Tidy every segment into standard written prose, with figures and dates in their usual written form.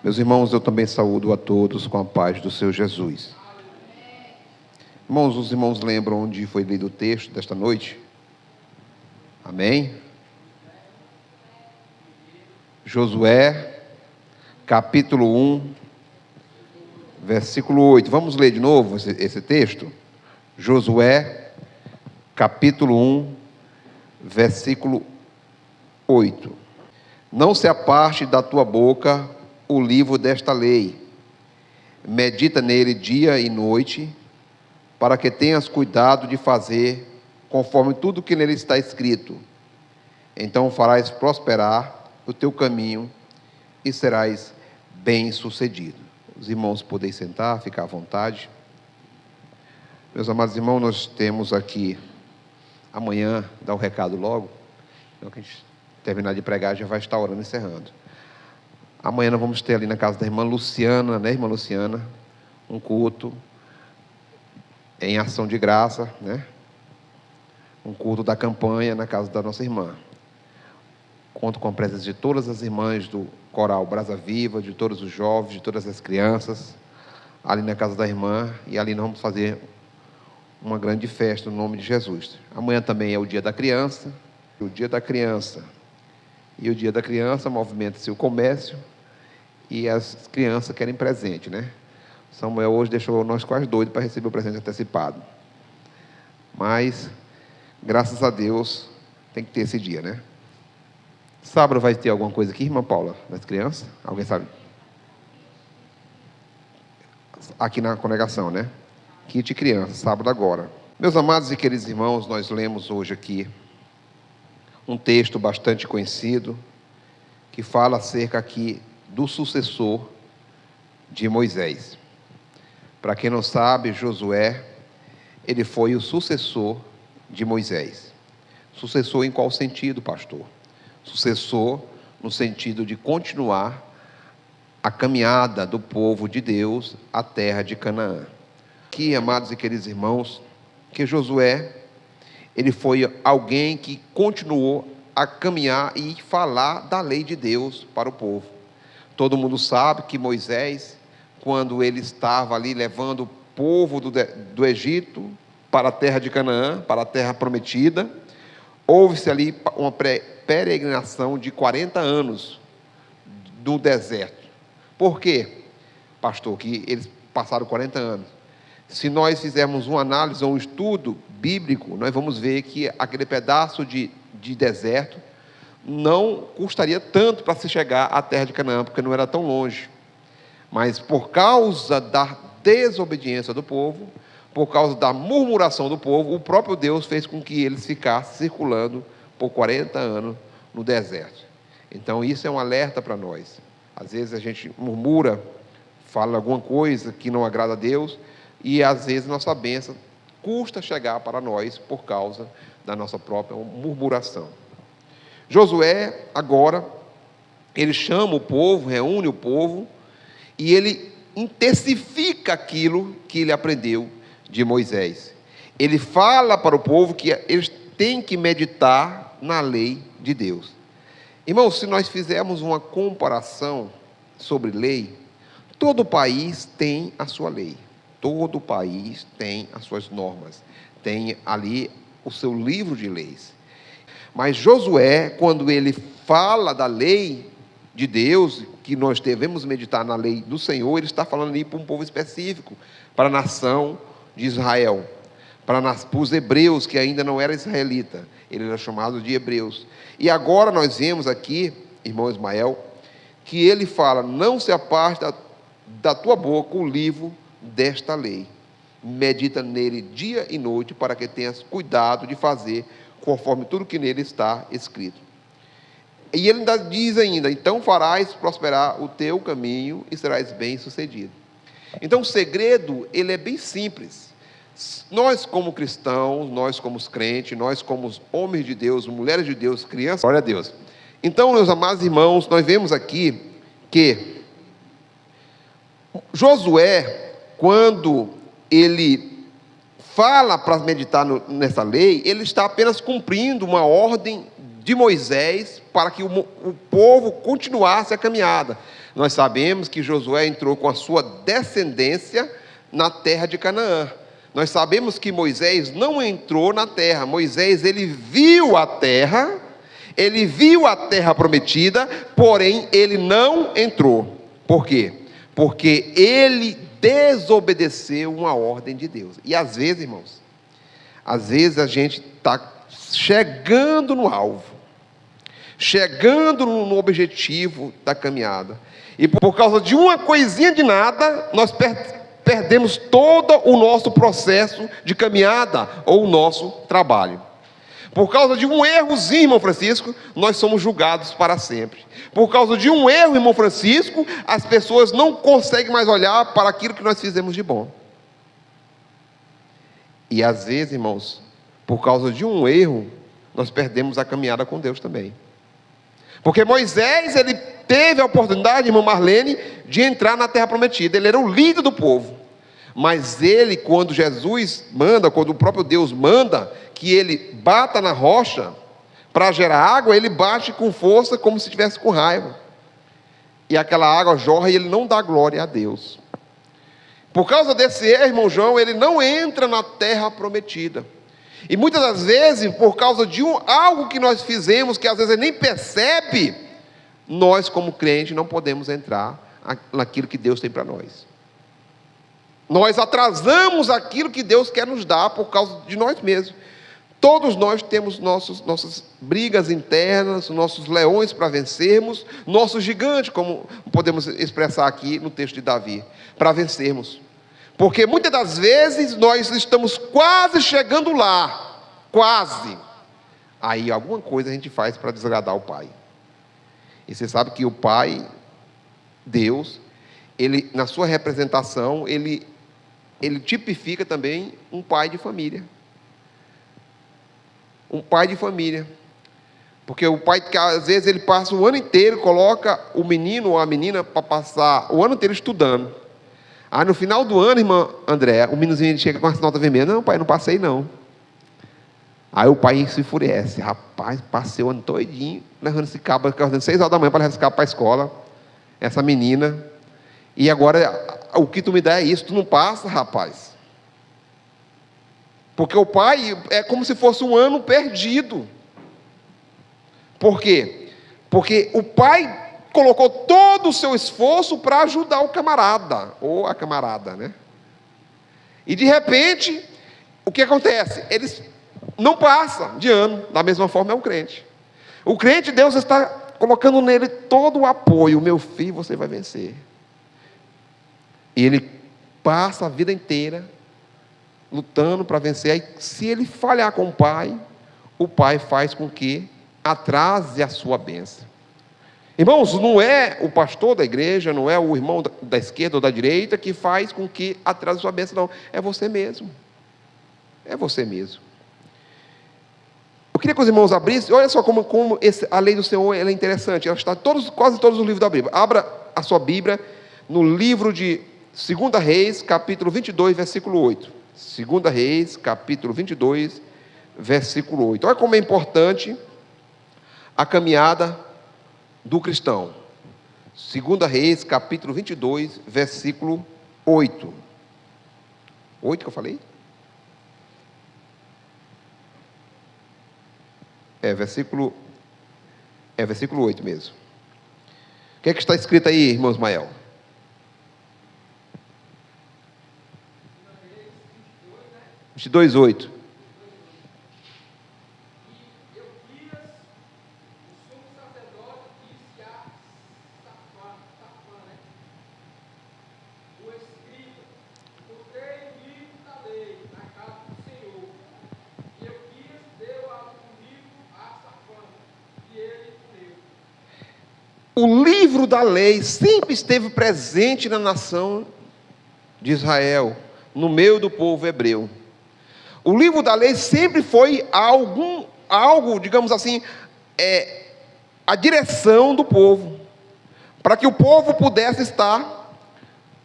Meus irmãos, eu também saúdo a todos com a paz do Senhor Jesus. Irmãos, os irmãos lembram onde foi lido o texto desta noite? Amém? Josué, capítulo 1, versículo 8. Vamos ler de novo esse texto? Josué, capítulo 1, versículo 8. Não se aparte da tua boca o livro desta lei, medita nele dia e noite, para que tenhas cuidado de fazer conforme tudo que nele está escrito. Então farás prosperar o teu caminho e serás bem-sucedido. Os irmãos podem sentar, ficar à vontade. Meus amados irmãos, nós temos aqui amanhã, dá o recado logo, então que a gente terminar de pregar já vai estar orando e encerrando. Amanhã nós vamos ter ali na casa da irmã Luciana, né, irmã Luciana, um culto em ação de graça, né? Um culto da campanha na casa da nossa irmã. Conto com a presença de todas as irmãs do coral Brasa Viva, de todos os jovens, de todas as crianças, ali na casa da irmã, e ali nós vamos fazer uma grande festa no nome de Jesus. Amanhã também é o dia da criança, e o dia da criança movimenta-se o comércio, e as crianças querem presente, né? Samuel hoje deixou nós quase doidos para receber o presente antecipado. Mas, graças a Deus, tem que ter esse dia, né? Sábado vai ter alguma coisa aqui, irmã Paula, das crianças? Alguém sabe? Aqui na congregação, né? Kit criança, sábado agora. Meus amados e queridos irmãos, nós lemos hoje aqui um texto bastante conhecido, que fala acerca aqui do sucessor de Moisés. Para quem não sabe, Josué, ele foi o sucessor de Moisés. Sucessor em qual sentido, pastor? Sucessor no sentido de continuar a caminhada do povo de Deus à terra de Canaã. Aqui, amados e queridos irmãos, que Josué, ele foi alguém que continuou a caminhar e falar da lei de Deus para o povo. Todo mundo sabe que Moisés, quando ele estava ali levando o povo do Egito para a terra de Canaã, para a terra prometida, houve-se ali uma peregrinação de 40 anos do deserto. Por quê, pastor, que eles passaram 40 anos? Se nós fizermos uma análise ou um estudo bíblico, nós vamos ver que aquele pedaço de deserto não custaria tanto para se chegar à terra de Canaã, porque não era tão longe. Mas por causa da desobediência do povo, por causa da murmuração do povo, o próprio Deus fez com que eles ficassem circulando por 40 anos no deserto. Então isso é um alerta para nós. Às vezes a gente murmura, fala alguma coisa que não agrada a Deus, e às vezes nossa bênção custa chegar para nós por causa da nossa própria murmuração. Josué, agora, ele chama o povo, reúne o povo, e ele intensifica aquilo que ele aprendeu de Moisés. Ele fala para o povo que eles têm que meditar na lei de Deus. Irmãos, se nós fizermos uma comparação sobre lei, todo país tem a sua lei. Todo país tem as suas normas, tem ali o seu livro de leis. Mas Josué, quando ele fala da lei de Deus, que nós devemos meditar na lei do Senhor, ele está falando ali para um povo específico, para a nação de Israel, para os hebreus, que ainda não era israelita, ele era chamado de hebreus. E agora nós vemos aqui, irmão Ismael, que ele fala: não se aparte da tua boca o livro desta lei, medita nele dia e noite, para que tenhas cuidado de fazer conforme tudo que nele está escrito. E ele ainda diz então farás prosperar o teu caminho e serás bem-sucedido. Então o segredo, ele é bem simples. Nós como cristãos, nós como crentes, nós como homens de Deus, mulheres de Deus, crianças, glória a Deus. Então, meus amados irmãos, nós vemos aqui que Josué, quando ele fala para meditar nessa lei, ele está apenas cumprindo uma ordem de Moisés para que o povo continuasse a caminhada. Nós sabemos que Josué entrou com a sua descendência na terra de Canaã. Nós sabemos que Moisés não entrou na terra. Moisés, ele viu a terra prometida, porém ele não entrou. Por quê? Porque ele desobedeceu uma ordem de Deus. E às vezes, irmãos, às vezes a gente está chegando no alvo, chegando no objetivo da caminhada, e por causa de uma coisinha de nada, nós perdemos todo o nosso processo de caminhada ou o nosso trabalho. Por causa de um errozinho, irmão Francisco, nós somos julgados para sempre. Por causa de um erro, irmão Francisco, as pessoas não conseguem mais olhar para aquilo que nós fizemos de bom. E às vezes, irmãos, por causa de um erro, nós perdemos a caminhada com Deus também. Porque Moisés, ele teve a oportunidade, irmã Marlene, de entrar na terra prometida. Ele era o líder do povo. Mas ele, quando Jesus manda, quando o próprio Deus manda que ele bata na rocha para gerar água, ele bate com força como se estivesse com raiva. E aquela água jorra e ele não dá glória a Deus. Por causa desse erro, irmão João, ele não entra na terra prometida. E muitas das vezes, por causa de algo que nós fizemos, que às vezes ele nem percebe, nós como crente não podemos entrar naquilo que Deus tem para nós. Nós atrasamos aquilo que Deus quer nos dar por causa de nós mesmos. Todos nós temos nossas brigas internas, nossos leões para vencermos, nossos gigantes, como podemos expressar aqui no texto de Davi, para vencermos. Porque muitas das vezes nós estamos quase chegando lá, quase. Aí alguma coisa a gente faz para desagradar o Pai. E você sabe que o Pai, Deus, ele, na sua representação, ele tipifica também um pai de família. Um pai de família. Porque o pai, que às vezes ele passa o ano inteiro, coloca o menino ou a menina para passar o ano inteiro estudando. Aí no final do ano, irmã André, o meninozinho chega com essa nota vermelha. Não, pai, não passei não. Aí o pai se enfurece. Rapaz, passei o ano todinho levando esse cabo, acordando 6 horas da manhã para levar esse cabo para a escola. Essa menina. E agora, o que tu me dá é isso, tu não passa, rapaz. Porque o pai é como se fosse um ano perdido. Por quê? Porque o pai colocou todo o seu esforço para ajudar o camarada, ou a camarada, né? E de repente, o que acontece? Eles não passam de ano, da mesma forma é um crente. O crente, Deus está colocando nele todo o apoio. Meu filho, você vai vencer. E ele passa a vida inteira lutando para vencer. Aí, se ele falhar com o pai faz com que atrase a sua bênção. Irmãos, não é o pastor da igreja, não é o irmão da esquerda ou da direita que faz com que atrase a sua bênção, não. É você mesmo. É você mesmo. Eu queria que os irmãos abrissem. Olha só como a lei do Senhor ela é interessante. Ela está em quase todos os livros da Bíblia. Abra a sua Bíblia no livro de 2 Reis, capítulo 22, versículo 8. 2 Reis, capítulo 22, versículo 8. Olha como é importante a caminhada do cristão. 2 Reis, capítulo 22, versículo 8. 8 que eu falei? Versículo 8 mesmo. O que é que está escrito aí, irmão Ismael? (22:8) E Euquias, o sumo sacerdote, disse a Safã, o escriba: encontrei o livro da lei na casa do Senhor. E Euquias deu o livro a Safã, e ele leu. O livro da lei sempre esteve presente na nação de Israel, no meio do povo hebreu. O livro da lei sempre foi algo, digamos assim, a direção do povo, para que o povo pudesse estar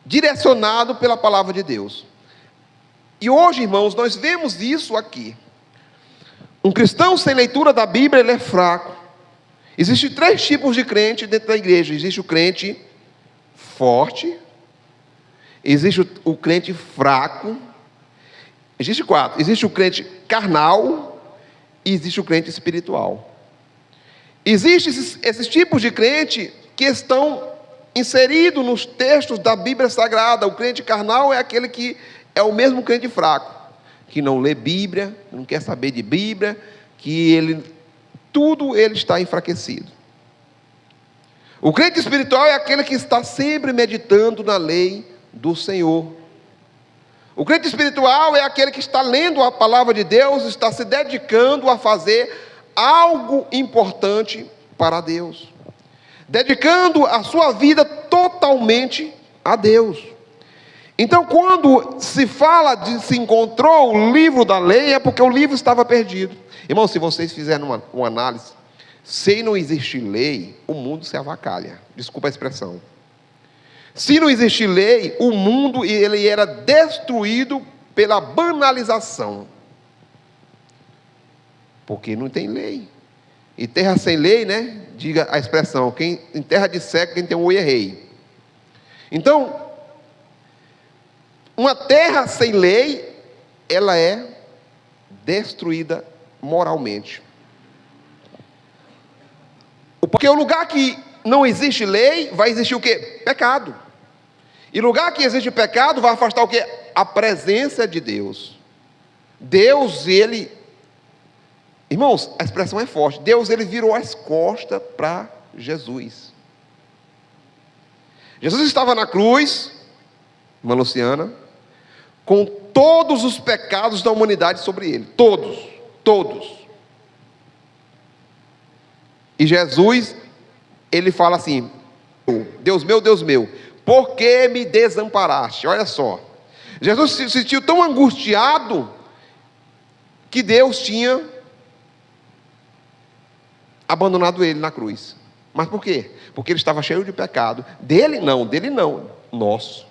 direcionado pela palavra de Deus. E hoje, irmãos, nós vemos isso aqui. Um cristão sem leitura da Bíblia, ele é fraco. Existem 3 tipos de crente dentro da igreja. Existe o crente forte, existe o crente fraco, existe 4. Existe o crente carnal e existe o crente espiritual. Existem esses tipos de crente que estão inseridos nos textos da Bíblia Sagrada. O crente carnal é aquele que é o mesmo crente fraco, que não lê Bíblia, não quer saber de Bíblia, que ele está enfraquecido. O crente espiritual é aquele que está sempre meditando na lei do Senhor. O crente espiritual é aquele que está lendo a palavra de Deus, está se dedicando a fazer algo importante para Deus, dedicando a sua vida totalmente a Deus. Então, quando se fala de se encontrou o livro da lei, é porque o livro estava perdido. Irmão, se vocês fizerem uma análise, se não existir lei, o mundo se avacalha. Desculpa a expressão. Se não existir lei, o mundo ele era destruído pela banalização. Porque não tem lei. E terra sem lei, né? Diga a expressão, em terra de seco, quem tem um oi é rei. Então, uma terra sem lei, ela é destruída moralmente. Porque o lugar que não existe lei, vai existir o quê? Pecado. E lugar que existe pecado, vai afastar o quê? A presença de Deus. Deus, ele... Irmãos, a expressão é forte. Deus, ele virou as costas para Jesus. Jesus estava na cruz, irmã Luciana, com todos os pecados da humanidade sobre ele. Todos. E Jesus, ele fala assim: Deus meu, por que me desamparaste? Olha só. Jesus se sentiu tão angustiado que Deus tinha abandonado ele na cruz. Mas por quê? Porque ele estava cheio de pecado. Dele não, nosso.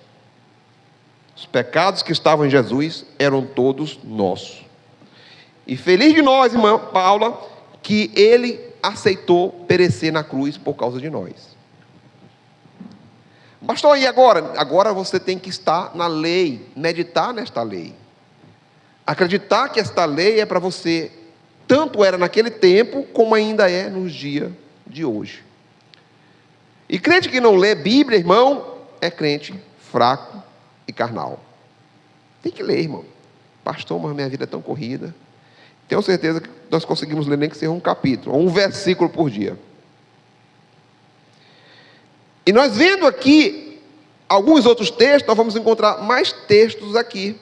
Os pecados que estavam em Jesus eram todos nossos. E feliz de nós, irmã Paula, que ele aceitou perecer na cruz por causa de nós. Pastor, e agora? Agora você tem que estar na lei, meditar nesta lei. Acreditar que esta lei é para você, tanto era naquele tempo, como ainda é nos dias de hoje. E crente que não lê Bíblia, irmão, é crente fraco e carnal. Tem que ler, irmão. Pastor, mas minha vida é tão corrida. Tenho certeza que nós conseguimos ler nem que seja um capítulo, ou um versículo por dia. E nós vendo aqui alguns outros textos, nós vamos encontrar mais textos aqui.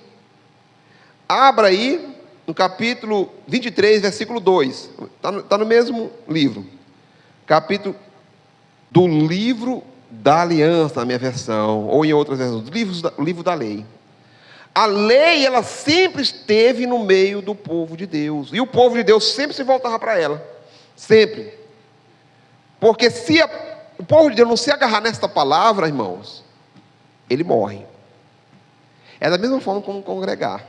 Abra aí no capítulo 23, versículo 2. Está no mesmo livro. Capítulo do livro da aliança, na minha versão, ou em outras versões, livro da lei. A lei, ela sempre esteve no meio do povo de Deus. E o povo de Deus sempre se voltava para ela. Sempre. Porque se o povo de Deus não se agarrar nesta palavra, irmãos, ele morre. É da mesma forma como congregar.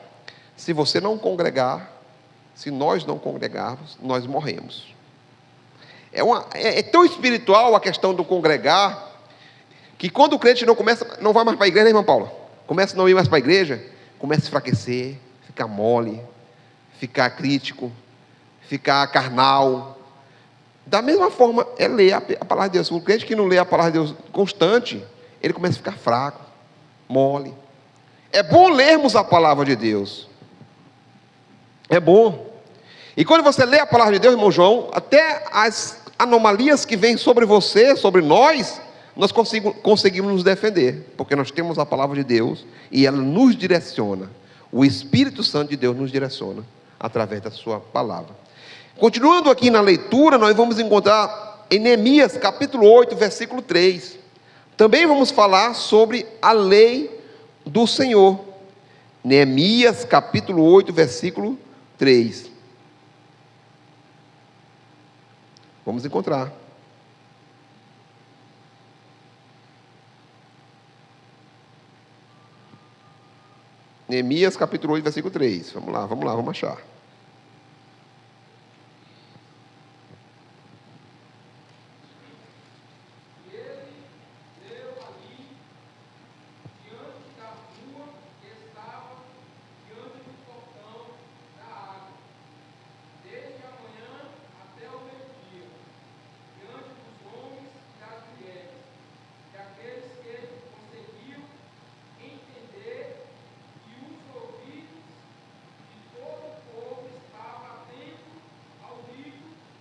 Se você não congregar, se nós não congregarmos, nós morremos. É tão espiritual a questão do congregar, que quando o crente não vai mais para a igreja, né, irmã Paula? Começa a não ir mais para a igreja, começa a enfraquecer, ficar mole, ficar crítico, ficar carnal. Da mesma forma, é ler a palavra de Deus. O crente que não lê a palavra de Deus constante, ele começa a ficar fraco, mole. É bom lermos a palavra de Deus. É bom. E quando você lê a palavra de Deus, irmão João, até as anomalias que vêm sobre você, sobre nós conseguimos nos defender, porque nós temos a palavra de Deus e ela nos direciona. O Espírito Santo de Deus nos direciona através da sua palavra. Continuando aqui na leitura, nós vamos encontrar em Neemias capítulo 8, versículo 3. Também vamos falar sobre a lei do Senhor. Neemias capítulo 8, versículo 3. Vamos encontrar. Neemias capítulo 8, versículo 3. Vamos lá, vamos achar.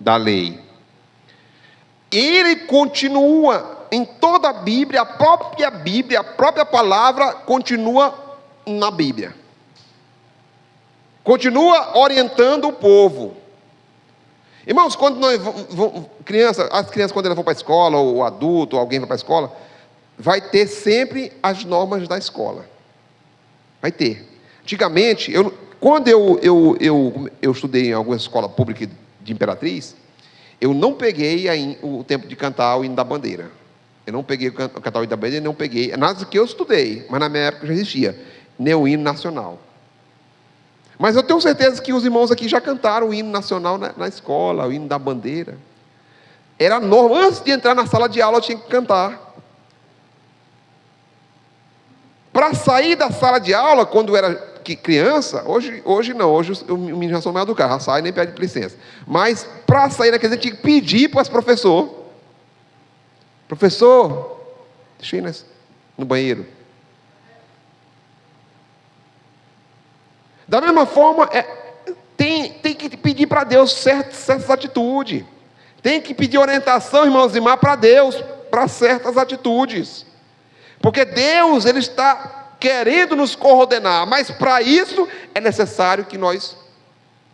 da lei. Ele continua em toda a Bíblia, a própria palavra continua na Bíblia. Continua orientando o povo. Irmãos, quando nós as crianças quando elas vão para a escola, ou o adulto, ou alguém vai para a escola, vai ter sempre as normas da escola. Vai ter. Antigamente, quando eu estudei em alguma escola pública de Imperatriz, eu não peguei o tempo de cantar o hino da bandeira. Eu não peguei cantar o hino da bandeira, não peguei. Nada que eu estudei, mas na minha época já existia. Nem o hino nacional. Mas eu tenho certeza que os irmãos aqui já cantaram o hino nacional na escola, o hino da bandeira. Era norma, antes de entrar na sala de aula eu tinha que cantar. Para sair da sala de aula, quando eu era criança, hoje não, hoje os meninos já são mais educados, já saem nem pedem licença. Mas para sair daquele, eu tinha que pedir para os professores: professor, deixa eu ir no banheiro. Da mesma forma, tem que pedir para Deus certas atitudes. Tem que pedir orientação, irmãos e irmãs, para Deus, para certas atitudes. Porque Deus, Ele está querendo nos coordenar, mas para isso é necessário que nós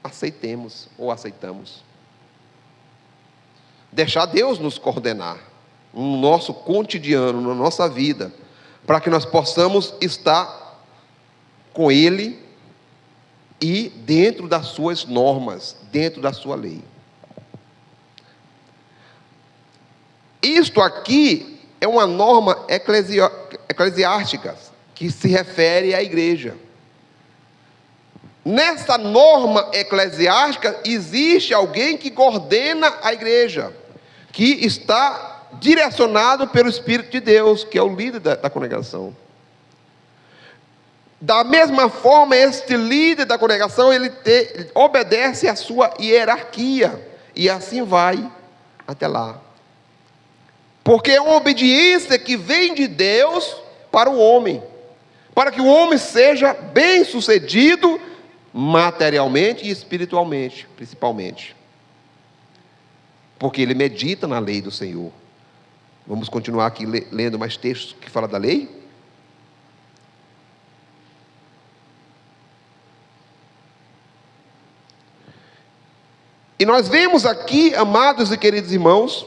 aceitemos ou aceitamos. Deixar Deus nos coordenar no nosso cotidiano, na nossa vida, para que nós possamos estar com Ele e dentro das suas normas, dentro da sua lei. Isto aqui é uma norma eclesiástica que se refere à igreja. Nessa norma eclesiástica existe alguém que coordena a igreja, que está direcionado pelo Espírito de Deus, que é o líder da congregação. Da mesma forma, este líder da congregação, ele obedece à sua hierarquia, e assim vai até lá. Porque é uma obediência que vem de Deus para o homem, para que o homem seja bem-sucedido materialmente e espiritualmente, principalmente. Porque ele medita na lei do Senhor. Vamos continuar aqui lendo mais textos que falam da lei? E nós vemos aqui, amados e queridos irmãos,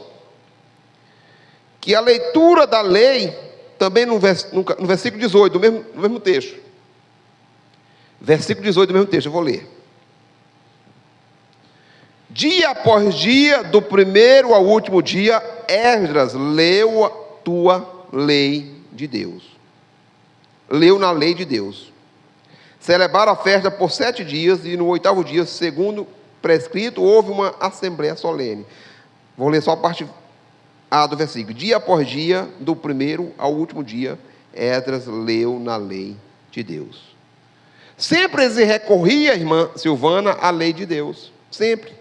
que a leitura da lei, também no versículo 18, do mesmo texto. Versículo 18 do mesmo texto, eu vou ler. Dia após dia, do primeiro ao último dia, Esdras leu a tua lei de Deus. Leu na lei de Deus. Celebraram a festa por 7 dias, e no 8º dia, segundo prescrito, houve uma assembleia solene. Vou ler só a parte A do versículo. Dia após dia, do primeiro ao último dia, Esdras leu na lei de Deus. Sempre se recorria, irmã Silvana, à lei de Deus. Sempre.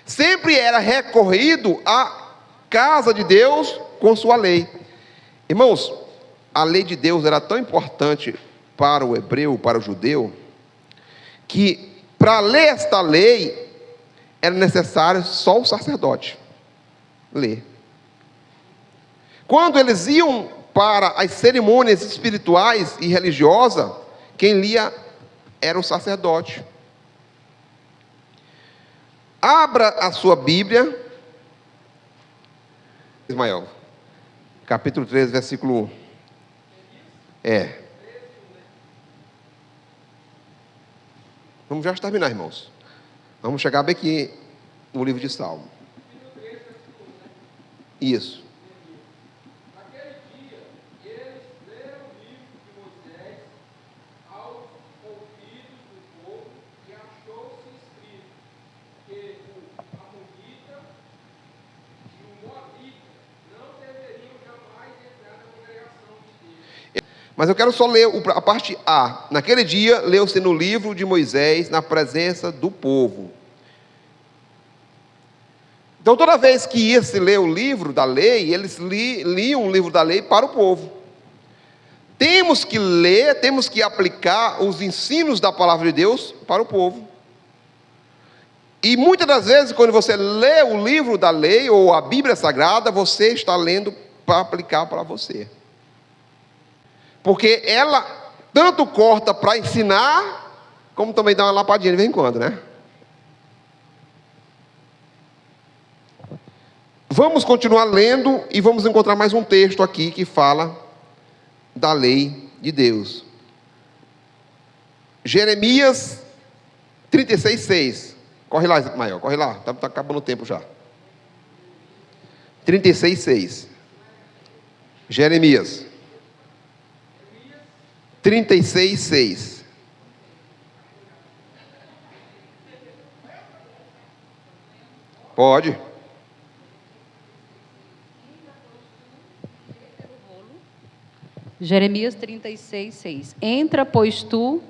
Sempre era recorrido à casa de Deus com sua lei. Irmãos, a lei de Deus era tão importante para o hebreu, para o judeu, que para ler esta lei era necessário só o sacerdote ler. Quando eles iam para as cerimônias espirituais e religiosas, quem lia era o sacerdote. Abra a sua Bíblia, Ismael, capítulo 13, versículo 1. Vamos já terminar, irmãos. Vamos chegar bem aqui no livro de Salmo. Isso. Naquele dia, eles leram o livro de Moisés aos ouvidos do povo, e achou-se escrito que o amonita e o moabita não deveriam jamais entrar na congregação de Deus. Mas eu quero só ler a parte A. Naquele dia, leu-se no livro de Moisés, na presença do povo. Então, toda vez que ia se ler o livro da lei, eles liam o livro da lei para o povo. Temos que ler, temos que aplicar os ensinos da palavra de Deus para o povo. E muitas das vezes, quando você lê o livro da lei ou a Bíblia Sagrada, você está lendo para aplicar para você. Porque ela tanto corta para ensinar, como também dá uma lapadinha de vez em quando, né? Vamos continuar lendo e vamos encontrar mais um texto aqui que fala da lei de Deus. Jeremias 36:6. Corre lá, Ismael, corre lá, está acabando o tempo já. 36:6. Jeremias 36:6. Pode. Jeremias 36:6. Entra, pois, tu,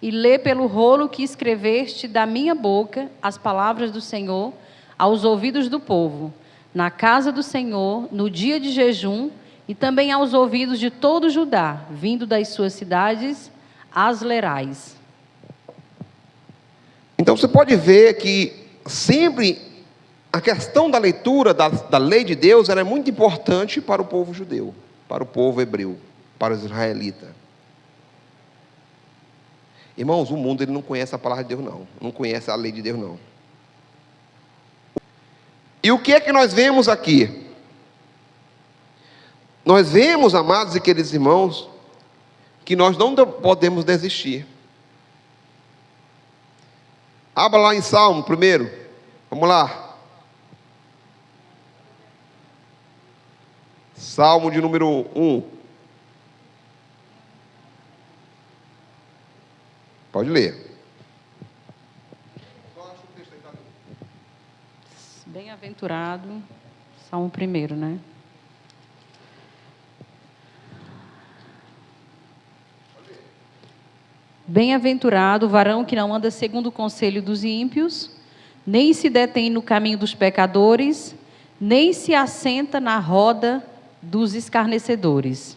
e lê pelo rolo que escreveste da minha boca as palavras do Senhor aos ouvidos do povo, na casa do Senhor, no dia de jejum, e também aos ouvidos de todo Judá, vindo das suas cidades, as lerás. Então você pode ver que sempre a questão da leitura da lei de Deus era muito importante para o povo judeu, para o povo hebreu, para os israelitas. Irmãos, o mundo ele não conhece a palavra de Deus não conhece a lei de Deus não. E o que é que nós vemos aqui? Nós vemos, amados e queridos irmãos, que nós não podemos desistir. Abra lá em Salmo primeiro, vamos lá. Salmo de número 1. Pode ler. Bem-aventurado, Salmo 1, né? Bem-aventurado o varão que não anda segundo o conselho dos ímpios, nem se detém no caminho dos pecadores, nem se assenta na roda dos escarnecedores.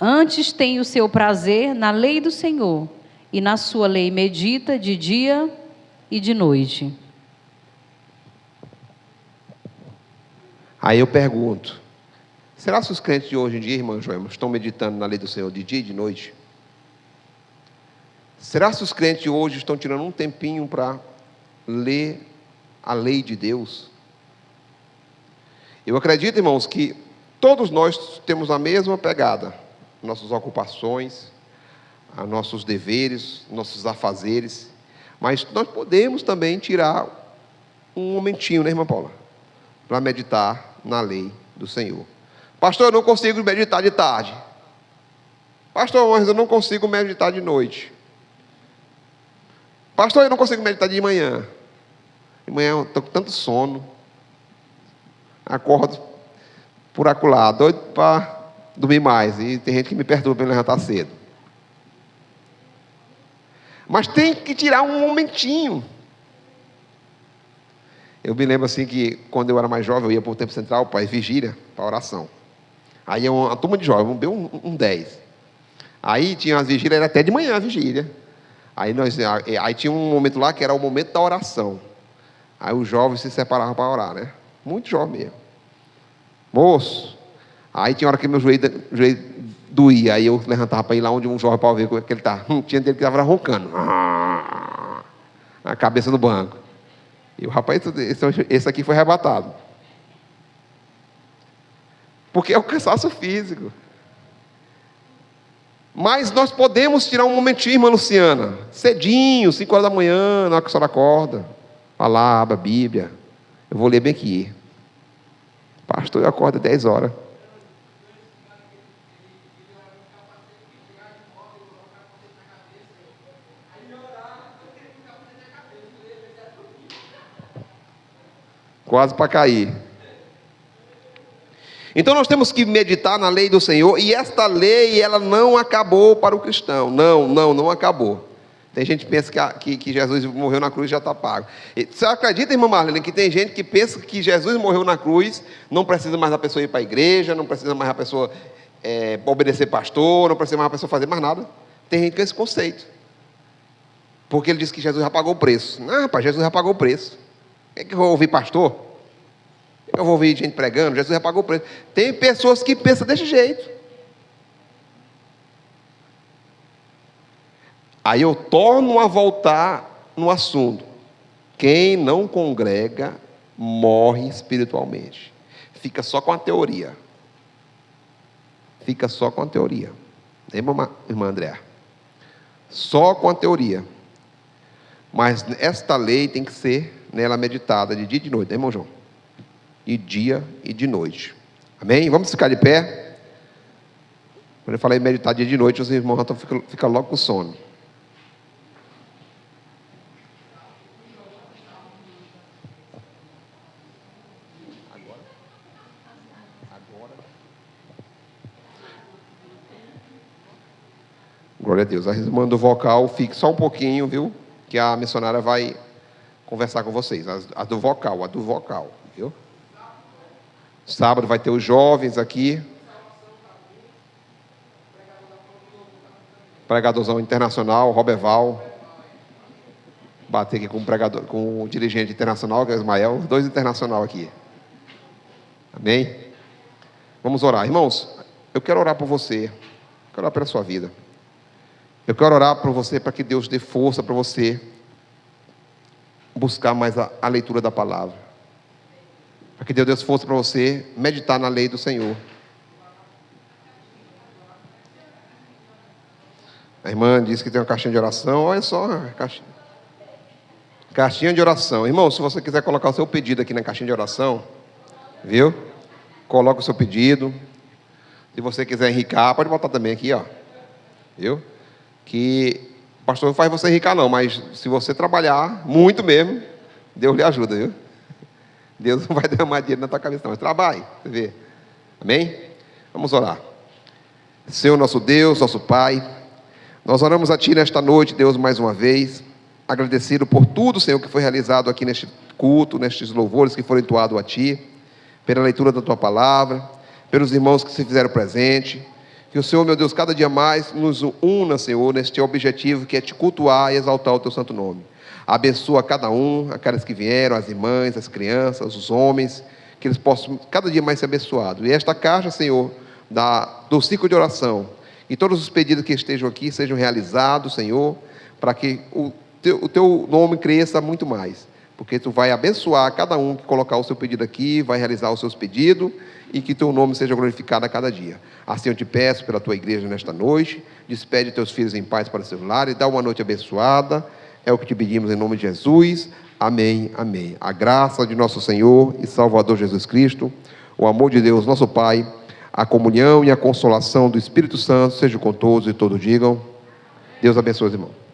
Antes tem o seu prazer na lei do Senhor, e na sua lei medita de dia e de noite. Aí eu pergunto, será que os crentes de hoje em dia, irmã Joelma, estão meditando na lei do Senhor de dia e de noite? Será que os crentes de hoje estão tirando um tempinho para ler a lei de Deus? Eu acredito, irmãos, que todos nós temos a mesma pegada, nossas ocupações, a nossos deveres, nossos afazeres, mas nós podemos também tirar um momentinho, né, irmã Paula, para meditar na lei do Senhor. Pastor, eu não consigo meditar de tarde. Pastor, mas eu não consigo meditar de noite. Pastor, eu não consigo meditar de manhã. De manhã eu estou com tanto sono, acordo por acolá, doido para dormir mais, e tem gente que me perturba para me levantar cedo. Mas tem que tirar um momentinho. Eu me lembro assim que quando eu era mais jovem, eu ia para o Templo Central, para vigília, para oração. Aí uma turma de jovens, um 10. Aí tinha as vigílias, era até de manhã a vigília. Aí tinha um momento lá que era o momento da oração. Aí os jovens se separavam para orar, né? Muito jovem mesmo. Moço, aí tinha hora que meu joelho doía, aí eu levantava para ir lá onde um jovem para ver como é que ele estava. Tinha dele que estava roncando. A cabeça no banco. E o rapaz, esse aqui foi arrebatado. Porque é o cansaço físico. Mas nós podemos tirar um momentinho, irmã Luciana, cedinho, 5 horas da manhã, na hora que a senhora acorda. Vai lá, abra a Bíblia. Eu vou ler bem aqui. Pastor, eu acordo 10 horas. Quase para cair. Então nós temos que meditar na lei do Senhor, e esta lei, ela não acabou para o cristão. Não acabou. Tem gente que pensa que Jesus morreu na cruz e já está pago. Você acredita, irmã Marlene, que tem gente que pensa que Jesus morreu na cruz, não precisa mais a pessoa ir para a igreja, não precisa mais a pessoa obedecer pastor, não precisa mais a pessoa fazer mais nada? Tem gente com esse conceito. Porque ele disse que Jesus já pagou o preço. Não, rapaz, Jesus já pagou o preço. O que eu vou ouvir pastor? O que eu vou ouvir gente pregando? Jesus já pagou o preço. Tem pessoas que pensam desse jeito. Aí eu torno a voltar no assunto. Quem não congrega, morre espiritualmente. Fica só com a teoria. Fica só com a teoria. Lembra, irmã Andréa? Só com a teoria. Mas esta lei tem que ser nela meditada de dia e de noite, né, irmão João? De dia e de noite. Amém? Vamos ficar de pé? Quando eu falei meditar dia e de noite, os irmãos ficam logo com sono. Glória a Deus. A irmã do vocal, fique só um pouquinho, viu? Que a missionária vai conversar com vocês. A do vocal, viu? Sábado vai ter os jovens aqui. Pregadorzão internacional, Roberval. Bater aqui com o pregador, com o dirigente internacional, que é o Ismael. 2 internacional aqui. Amém? Vamos orar. Irmãos, eu quero orar por você. Eu quero orar pela sua vida. Eu quero orar por você para que Deus dê força para você buscar mais a leitura da palavra. Para que Deus dê força para você meditar na lei do Senhor. A irmã disse que tem uma caixinha de oração. Olha só, caixinha de oração. Irmão, se você quiser colocar o seu pedido aqui na caixinha de oração, viu? Coloca o seu pedido. Se você quiser enricar, pode botar também aqui, ó. Viu? Que o pastor não faz você enricar não, mas se você trabalhar muito mesmo, Deus lhe ajuda, viu? Deus não vai derramar dinheiro na tua cabeça não, mas trabalhe, você vê. Amém? Vamos orar. Senhor nosso Deus, nosso Pai, nós oramos a Ti nesta noite, Deus, mais uma vez, agradecido por tudo, Senhor, que foi realizado aqui neste culto, nestes louvores que foram entoados a Ti, pela leitura da Tua palavra, pelos irmãos que se fizeram presente. Que o Senhor, meu Deus, cada dia mais nos una, Senhor, neste objetivo que é Te cultuar e exaltar o Teu santo nome. Abençoa cada um, aquelas que vieram, as irmãs, as crianças, os homens, que eles possam cada dia mais ser abençoados. E esta caixa, Senhor, do ciclo de oração, e todos os pedidos que estejam aqui sejam realizados, Senhor, para que o Teu nome cresça muito mais. Porque Tu vai abençoar cada um que colocar o seu pedido aqui, vai realizar os seus pedidos, e que Teu nome seja glorificado a cada dia. Assim eu te peço pela Tua igreja nesta noite, despede Teus filhos em paz para o seu lar e dá uma noite abençoada, é o que te pedimos em nome de Jesus, amém, amém. A graça de nosso Senhor e Salvador Jesus Cristo, o amor de Deus nosso Pai, a comunhão e a consolação do Espírito Santo, seja com todos e todos digam, Deus abençoe os irmãos.